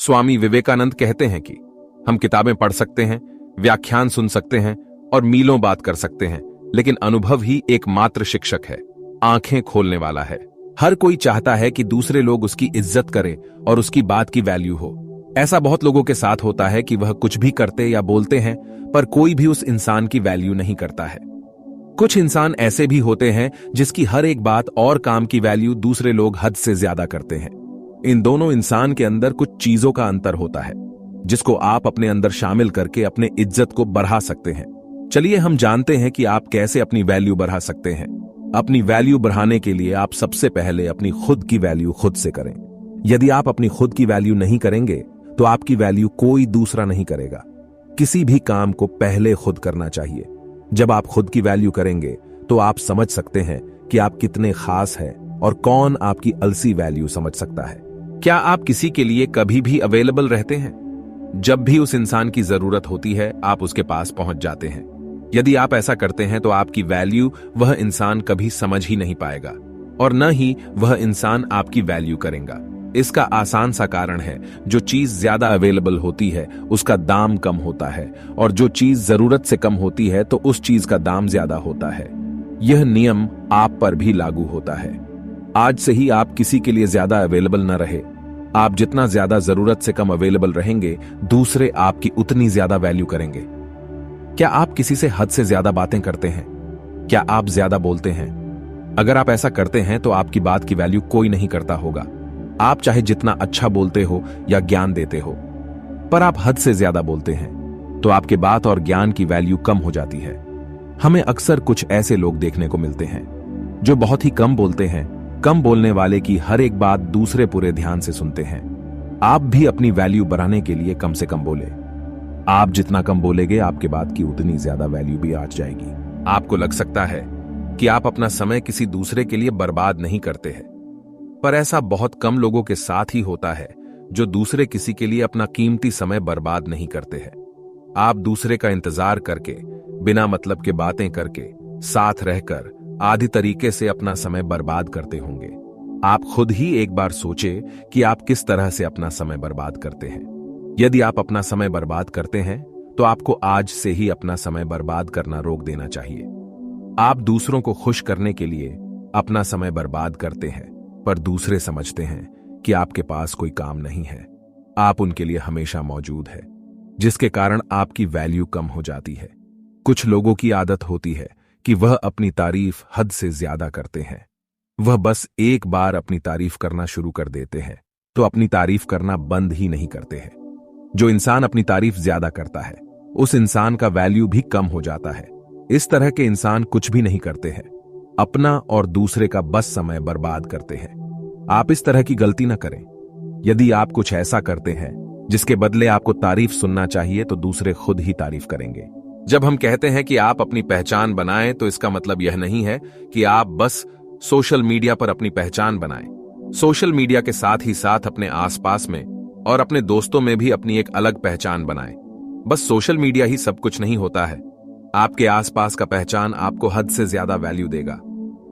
स्वामी विवेकानंद कहते हैं कि हम किताबें पढ़ सकते हैं, व्याख्यान सुन सकते हैं और मीलों बात कर सकते हैं, लेकिन अनुभव ही एकमात्र शिक्षक है, आंखें खोलने वाला है। हर कोई चाहता है कि दूसरे लोग उसकी इज्जत करें और उसकी बात की वैल्यू हो। ऐसा बहुत लोगों के साथ होता है कि वह कुछ भी करते या बोलते हैं, पर कोई भी उस इंसान की वैल्यू नहीं करता है। कुछ इंसान ऐसे भी होते हैं जिसकी हर एक बात और काम की वैल्यू दूसरे लोग हद से ज्यादा करते हैं। इन दोनों इंसान के अंदर कुछ चीजों का अंतर होता है, जिसको आप अपने अंदर शामिल करके अपने इज्जत को बढ़ा सकते हैं। चलिए हम जानते हैं कि आप कैसे अपनी वैल्यू बढ़ा सकते हैं। अपनी वैल्यू बढ़ाने के लिए आप सबसे पहले अपनी खुद की वैल्यू खुद से करें। यदि आप अपनी खुद की वैल्यू नहीं करेंगे तो आपकी वैल्यू कोई दूसरा नहीं करेगा। किसी भी काम को पहले खुद करना चाहिए। जब आप खुद की वैल्यू करेंगे तो आप समझ सकते हैं कि आप कितने खास हैं और कौन आपकी अलसी वैल्यू समझ सकता है। क्या आप किसी के लिए कभी भी अवेलेबल रहते हैं? जब भी उस इंसान की जरूरत होती है आप उसके पास पहुंच जाते हैं। यदि आप ऐसा करते हैं तो आपकी वैल्यू वह इंसान कभी समझ ही नहीं पाएगा और न ही वह इंसान आपकी वैल्यू करेगा। इसका आसान सा कारण है, जो चीज ज्यादा अवेलेबल होती है उसका दाम कम होता है और जो चीज जरूरत से कम होती है तो उस चीज का दाम ज्यादा होता है। यह नियम आप पर भी लागू होता है। आज से ही आप किसी के लिए ज्यादा अवेलेबल न रहे। आप जितना ज्यादा जरूरत से कम अवेलेबल रहेंगे, दूसरे आपकी उतनी ज्यादा वैल्यू करेंगे। क्या आप किसी से हद से ज्यादा बातें करते हैं? क्या आप ज्यादा बोलते हैं? अगर आप ऐसा करते हैं तो आपकी बात की वैल्यू कोई नहीं करता होगा। आप चाहे जितना अच्छा बोलते हो या ज्ञान देते हो, पर आप हद से ज्यादा बोलते हैं तो आपके बात और ज्ञान की वैल्यू कम हो जाती है। हमें अक्सर कुछ ऐसे लोग देखने को मिलते हैं जो बहुत ही कम बोलते हैं। कम बोलने वाले की हर एक बात दूसरे पूरे ध्यान से सुनते हैं। आप भी अपनी वैल्यू बढ़ाने के लिए कम से कम बोले। आप जितना कम बोलेंगे आपके बात की उतनी ज्यादा वैल्यू भी आ जाएगी। आपको लग सकता है कि आप अपना समय किसी दूसरे के लिए बर्बाद नहीं करते हैं, पर ऐसा बहुत कम लोगों के साथ ही होता है जो दूसरे किसी के लिए अपना कीमती समय बर्बाद नहीं करते हैं। आप दूसरे का इंतजार करके, बिना मतलब के बातें करके, साथ रहकर आदि तरीके से अपना समय बर्बाद करते होंगे। आप खुद ही एक बार सोचे कि आप किस तरह से अपना समय बर्बाद करते हैं। यदि आप अपना समय बर्बाद करते हैं तो आपको आज से ही अपना समय बर्बाद करना रोक देना चाहिए। आप दूसरों को खुश करने के लिए अपना समय बर्बाद करते हैं, पर दूसरे समझते हैं कि आपके पास कोई काम नहीं है। आप उनके लिए हमेशा मौजूद है, जिसके कारण आपकी वैल्यू कम हो जाती है। कुछ लोगों की आदत होती है कि वह अपनी तारीफ हद से ज्यादा करते हैं। वह बस एक बार अपनी तारीफ करना शुरू कर देते हैं तो अपनी तारीफ करना बंद ही नहीं करते हैं। जो इंसान अपनी तारीफ ज्यादा करता है उस इंसान का वैल्यू भी कम हो जाता है। इस तरह के इंसान कुछ भी नहीं करते हैं, अपना और दूसरे का बस समय बर्बाद करते हैं। आप इस तरह की गलती न करें। यदि आप कुछ ऐसा करते हैं जिसके बदले आपको तारीफ सुनना चाहिए तो दूसरे खुद ही तारीफ करेंगे। जब हम कहते हैं कि आप अपनी पहचान बनाएं तो इसका मतलब यह नहीं है कि आप बस सोशल मीडिया पर अपनी पहचान बनाएं। सोशल मीडिया के साथ ही साथ अपने आसपास में और अपने दोस्तों में भी अपनी एक अलग पहचान बनाएं। बस सोशल मीडिया ही सब कुछ नहीं होता है। आपके आसपास का पहचान आपको हद से ज्यादा वैल्यू देगा।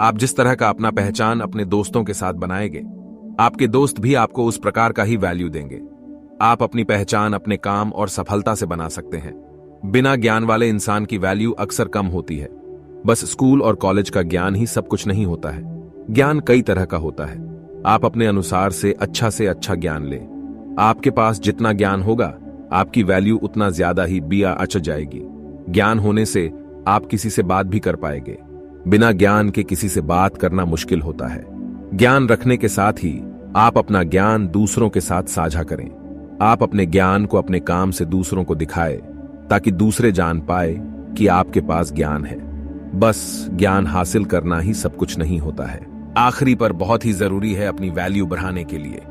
आप जिस तरह का अपना पहचान अपने दोस्तों के साथ बनाएंगे, आपके दोस्त भी आपको उस प्रकार का ही वैल्यू देंगे। आप अपनी पहचान अपने काम और सफलता से बना सकते हैं। बिना ज्ञान वाले इंसान की वैल्यू अक्सर कम होती है। बस स्कूल और कॉलेज का ज्ञान ही सब कुछ नहीं होता है। ज्ञान कई तरह का होता है। आप अपने अनुसार से अच्छा ज्ञान लें। आपके पास जितना ज्ञान होगा आपकी वैल्यू उतना ज्यादा ही अच्छा जाएगी। ज्ञान होने से आप किसी से बात भी कर पाएंगे। बिना ज्ञान के किसी से बात करना मुश्किल होता है। ज्ञान रखने के साथ ही आप अपना ज्ञान दूसरों के साथ साझा करें। आप अपने ज्ञान को अपने काम से दूसरों को दिखाएं ताकि दूसरे जान पाए कि आपके पास ज्ञान है। बस ज्ञान हासिल करना ही सब कुछ नहीं होता है। आखिरी पर बहुत ही जरूरी है अपनी वैल्यू बढ़ाने के लिए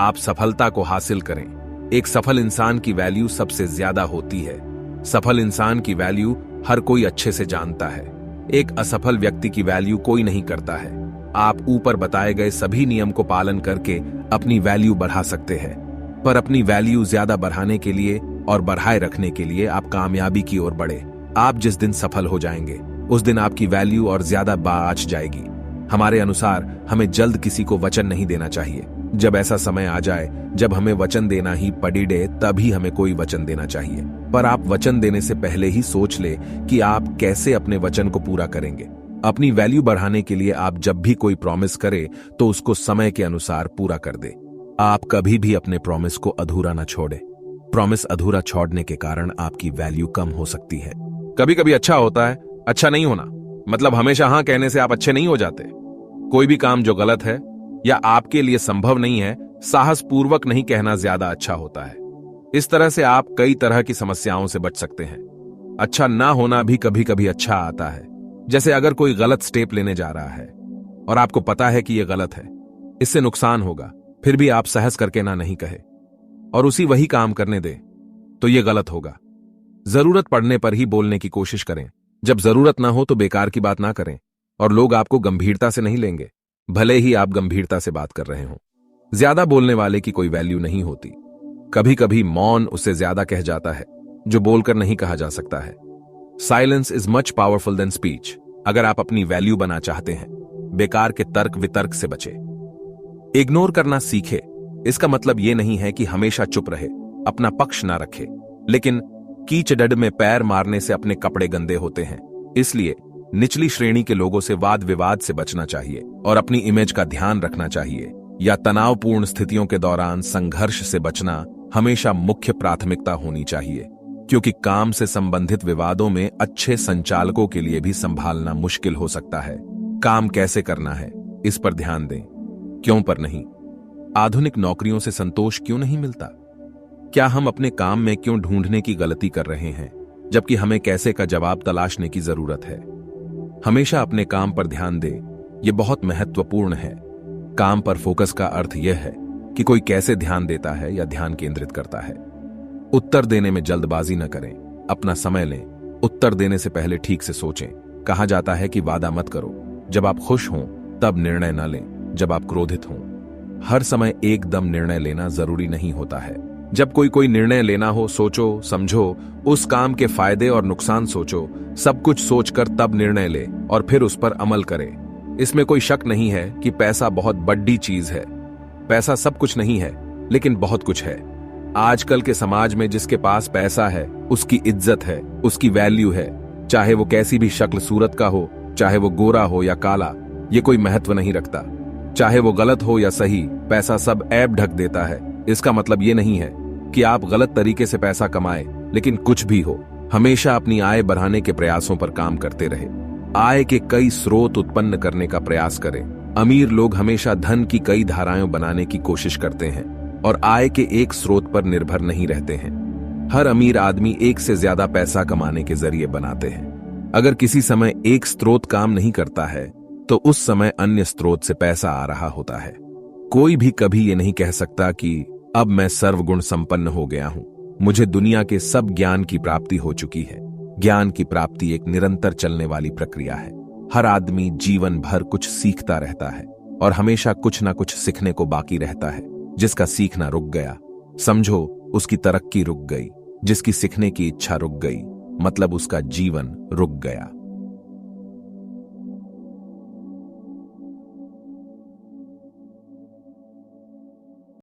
आप सफलता को हासिल करें। एक सफल इंसान की वैल्यू सबसे ज्यादा होती है। सफल इंसान की वैल्यू हर कोई अच्छे से जानता है। एक असफल व्यक्ति की वैल्यू कोई नहीं करता है। आप ऊपर बताए गए सभी नियम को पालन करके अपनी वैल्यू बढ़ा सकते हैं, पर अपनी वैल्यू ज्यादा बढ़ाने के लिए और बढ़ाए रखने के लिए आप कामयाबी की ओर बढ़े। आप जिस दिन सफल हो जाएंगे उस दिन आपकी वैल्यू और ज्यादा बाँच जाएगी। हमारे अनुसार हमें जल्द किसी को वचन नहीं देना चाहिए। जब ऐसा समय आ जाए जब हमें वचन देना ही पड़े तभी हमें कोई वचन देना चाहिए। पर आप वचन देने से पहले ही सोच ले कि आप कैसे अपने वचन को पूरा करेंगे। अपनी वैल्यू बढ़ाने के लिए आप जब भी कोई प्रॉमिस करे तो उसको समय के अनुसार पूरा कर दे। आप कभी भी अपने प्रॉमिस को अधूरा न छोड़े। प्रॉमिस अधूरा छोड़ने के कारण आपकी वैल्यू कम हो सकती है। कभी कभी अच्छा होता है अच्छा नहीं होना, मतलब हमेशा हां कहने से आप अच्छे नहीं हो जाते। कोई भी काम जो गलत है या आपके लिए संभव नहीं है, साहस पूर्वक नहीं कहना ज्यादा अच्छा होता है। इस तरह से आप कई तरह की समस्याओं से बच सकते हैं। अच्छा ना होना भी कभी कभी अच्छा आता है। जैसे अगर कोई गलत स्टेप लेने जा रहा है और आपको पता है कि यह गलत है, इससे नुकसान होगा, फिर भी आप सहस करके ना नहीं कहे और उसी वही काम करने दे, तो यह गलत होगा। जरूरत पड़ने पर ही बोलने की कोशिश करें। जब जरूरत ना हो तो बेकार की बात ना करें और लोग आपको गंभीरता से नहीं लेंगे, भले ही आप गंभीरता से बात कर रहे हो। ज्यादा बोलने वाले की कोई वैल्यू नहीं होती। कभी कभी मौन उससे ज्यादा कह जाता है जो बोलकर नहीं कहा जा सकता है। Silence is much powerful than speech. अगर आप अपनी वैल्यू बना चाहते हैं, बेकार के तर्क वितर्क से बचे। इग्नोर करना सीखे। इसका मतलब यह नहीं है कि हमेशा चुप रहे, अपना पक्ष ना रखे, लेकिन कीचड़ में पैर मारने से अपने कपड़े गंदे होते हैं। इसलिए निचली श्रेणी के लोगों से वाद विवाद से बचना चाहिए और अपनी इमेज का ध्यान रखना चाहिए। या तनावपूर्ण स्थितियों के दौरान संघर्ष से बचना हमेशा मुख्य प्राथमिकता होनी चाहिए, क्योंकि काम से संबंधित विवादों में अच्छे संचालकों के लिए भी संभालना मुश्किल हो सकता है। काम कैसे करना है इस पर ध्यान दें, क्यों पर नहीं। आधुनिक नौकरियों से संतोष क्यों नहीं मिलता? क्या हम अपने काम में क्यों ढूंढने की गलती कर रहे हैं, जबकि हमें कैसे का जवाब तलाशने की जरूरत है। हमेशा अपने काम पर ध्यान दें, यह बहुत महत्वपूर्ण है। काम पर फोकस का अर्थ यह है कि कोई कैसे ध्यान देता है या ध्यान केंद्रित करता है। उत्तर देने में जल्दबाजी न करें, अपना समय लें। उत्तर देने से पहले ठीक से सोचें। कहा जाता है कि वादा मत करो। जब आप खुश हों तब निर्णय न लें, जब आप क्रोधित हों। हर समय एकदम निर्णय लेना जरूरी नहीं होता है। जब कोई निर्णय लेना हो, सोचो समझो, उस काम के फायदे और नुकसान सोचो, सब कुछ सोचकर तब निर्णय ले और फिर उस पर अमल करें। इसमें कोई शक नहीं है कि पैसा बहुत बड़ी चीज है। पैसा सब कुछ नहीं है, लेकिन बहुत कुछ है। आजकल के समाज में जिसके पास पैसा है उसकी इज्जत है, उसकी वैल्यू है। चाहे वो कैसी भी शक्ल सूरत का हो, चाहे वो गोरा हो या काला, ये कोई महत्व नहीं रखता। चाहे वो गलत हो या सही, पैसा सब ऐब ढक देता है। इसका मतलब ये नहीं है कि आप गलत तरीके से पैसा कमाएं, लेकिन कुछ भी हो, हमेशा अपनी आय बढ़ाने के प्रयासों पर काम करते रहे। आय के कई स्रोत उत्पन्न करने का प्रयास करें। अमीर लोग हमेशा धन की कई धाराएं बनाने की कोशिश करते हैं और आय के एक स्रोत पर निर्भर नहीं रहते हैं। हर अमीर आदमी एक से ज्यादा पैसा कमाने के जरिए बनाते हैं। अगर किसी समय एक स्रोत काम नहीं करता है तो उस समय अन्य स्रोत से पैसा आ रहा होता है। कोई भी कभी ये नहीं कह सकता कि अब मैं सर्वगुण संपन्न हो गया हूं, मुझे दुनिया के सब ज्ञान की प्राप्ति हो चुकी है। ज्ञान की प्राप्ति एक निरंतर चलने वाली प्रक्रिया है। हर आदमी जीवन भर कुछ सीखता रहता है और हमेशा कुछ ना कुछ सीखने को बाकी रहता है। जिसका सीखना रुक गया, समझो उसकी तरक्की रुक गई। जिसकी सीखने की इच्छा रुक गई, मतलब उसका जीवन रुक गया।